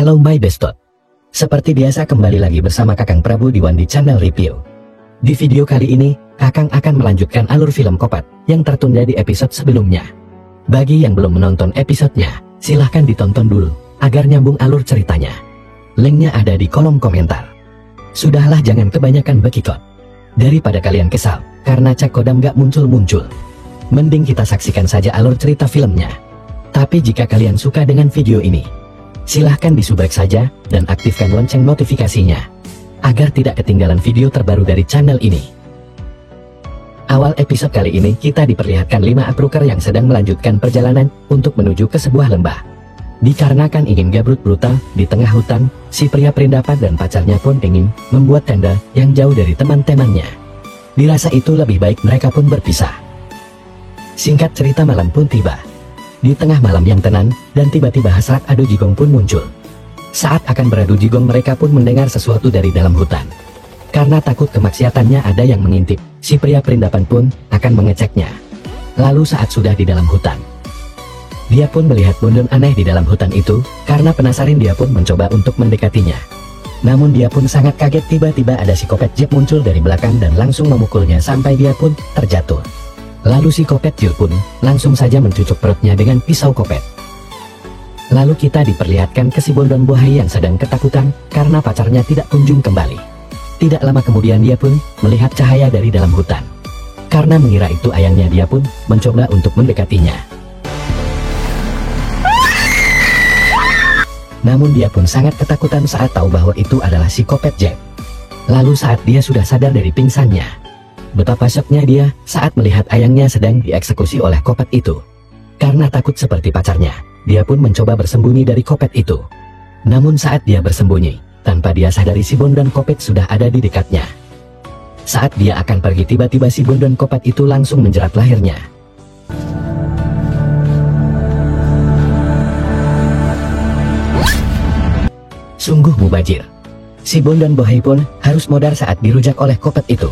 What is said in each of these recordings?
Halo my bestot. Seperti biasa kembali lagi bersama Kakang Prabu di Wandi Channel Review. Di video kali ini, Kakang akan melanjutkan alur film Kopat yang tertunda di episode sebelumnya. Bagi yang belum menonton episodenya, silahkan ditonton dulu agar nyambung alur ceritanya. Linknya ada di kolom komentar. Sudahlah, jangan kebanyakan bekikot. Daripada kalian kesal karena Cak Kodam gak muncul-muncul, mending kita saksikan saja alur cerita filmnya. Tapi jika kalian suka dengan video ini, silahkan disubrek saja dan aktifkan lonceng notifikasinya agar tidak ketinggalan video terbaru dari channel ini. Awal episode kali ini kita diperlihatkan 5 apruker yang sedang melanjutkan perjalanan untuk menuju ke sebuah lembah. Dikarenakan ingin gabrut brutal di tengah hutan, si pria perindapan dan pacarnya pun ingin membuat tenda yang jauh dari teman-temannya. Dirasa itu lebih baik mereka pun berpisah. Singkat cerita, malam pun tiba. Di tengah malam yang tenang, dan tiba-tiba hasrat adu jigong pun muncul. Saat akan beradu jigong, mereka pun mendengar sesuatu dari dalam hutan. Karena takut kemaksiatannya ada yang mengintip, si pria perindapan pun akan mengeceknya. Lalu saat sudah di dalam hutan, dia pun melihat bondon aneh di dalam hutan itu. Karena penasaran, dia pun mencoba untuk mendekatinya. Namun dia pun sangat kaget, tiba-tiba ada si Kopet Jep muncul dari belakang dan langsung memukulnya sampai dia pun terjatuh. Lalu si Kopet Jil pun langsung saja mencucuk perutnya dengan pisau kopet. Lalu kita diperlihatkan ke si bondon bohai yang sedang ketakutan karena pacarnya tidak kunjung kembali. Tidak lama kemudian dia pun melihat cahaya dari dalam hutan. Karena mengira itu ayahnya, dia pun mencoba untuk mendekatinya. Namun dia pun sangat ketakutan saat tahu bahwa itu adalah si Kopet Jep. Lalu saat dia sudah sadar dari pingsannya, betapa syoknya dia saat melihat ayahnya sedang dieksekusi oleh Kopet itu. Karena takut seperti pacarnya, dia pun mencoba bersembunyi dari Kopet itu. Namun saat dia bersembunyi, tanpa dia sadari si bondon Kopet sudah ada di dekatnya. Saat dia akan pergi, tiba-tiba si bondon Kopet itu langsung menjerat lehernya. Sungguh mubazir. Si bondon bohai pun harus modar saat dirujak oleh Kopet itu.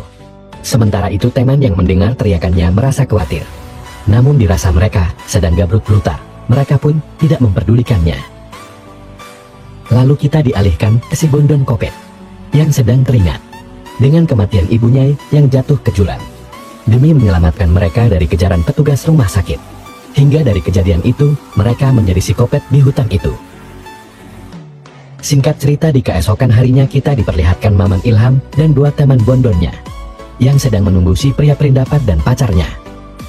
Sementara itu teman yang mendengar teriakannya merasa khawatir. Namun dirasa mereka sedang gabrut brutal, mereka pun tidak memperdulikannya. Lalu kita dialihkan ke si bondon Kopet yang sedang teringat dengan kematian ibunya yang jatuh ke jurang. Demi menyelamatkan mereka dari kejaran petugas rumah sakit. Hingga dari kejadian itu, mereka menjadi si Kopet di hutan itu. Singkat cerita, di keesokan harinya kita diperlihatkan Mamang Ilham dan 2 teman bondonnya yang sedang menunggu si pria perindapan dan pacarnya.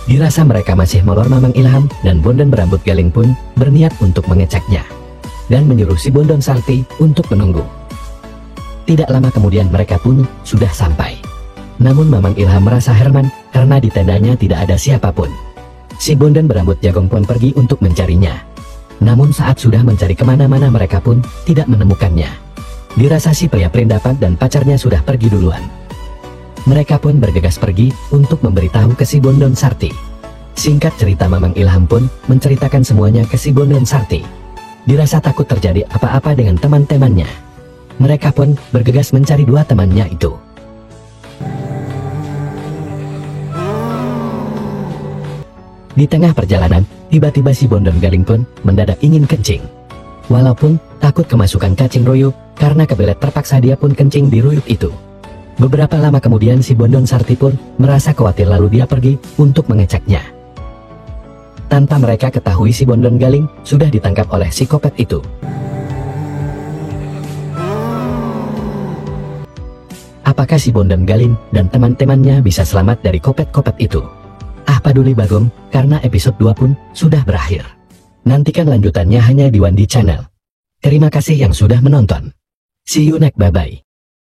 Dirasa mereka masih molor, Mamang Ilham dan bondon berambut galing pun berniat untuk mengeceknya dan menyuruh si bondon Sarti untuk menunggu. Tidak lama kemudian mereka pun sudah sampai. Namun Mamang Ilham merasa heran karena di tendanya tidak ada siapapun. Si bondon berambut jagong pun pergi untuk mencarinya. Namun saat sudah mencari kemana-mana, mereka pun tidak menemukannya. Dirasa si pria perindapan dan pacarnya sudah pergi duluan. Mereka pun bergegas pergi untuk memberitahu ke si bondon Sarti. Singkat cerita, Mamang Ilham pun menceritakan semuanya ke si bondon Sarti. Dirasa takut terjadi apa-apa dengan teman-temannya, mereka pun bergegas mencari 2 temannya itu. Di tengah perjalanan, tiba-tiba si bondon galing pun mendadak ingin kencing. Walaupun takut kemasukan cacing royuk, karena kebelet terpaksa dia pun kencing di royuk itu. Beberapa lama kemudian si bondon Sarti pun merasa khawatir, lalu dia pergi untuk mengeceknya. Tanpa mereka ketahui, si bondon galing sudah ditangkap oleh si Kopet itu. Apakah si bondon galing dan teman-temannya bisa selamat dari Kopet-Kopet itu? Ah, peduli bagom, karena episode 2 pun sudah berakhir. Nantikan lanjutannya hanya di Wandi Channel. Terima kasih yang sudah menonton. See you next, bye-bye.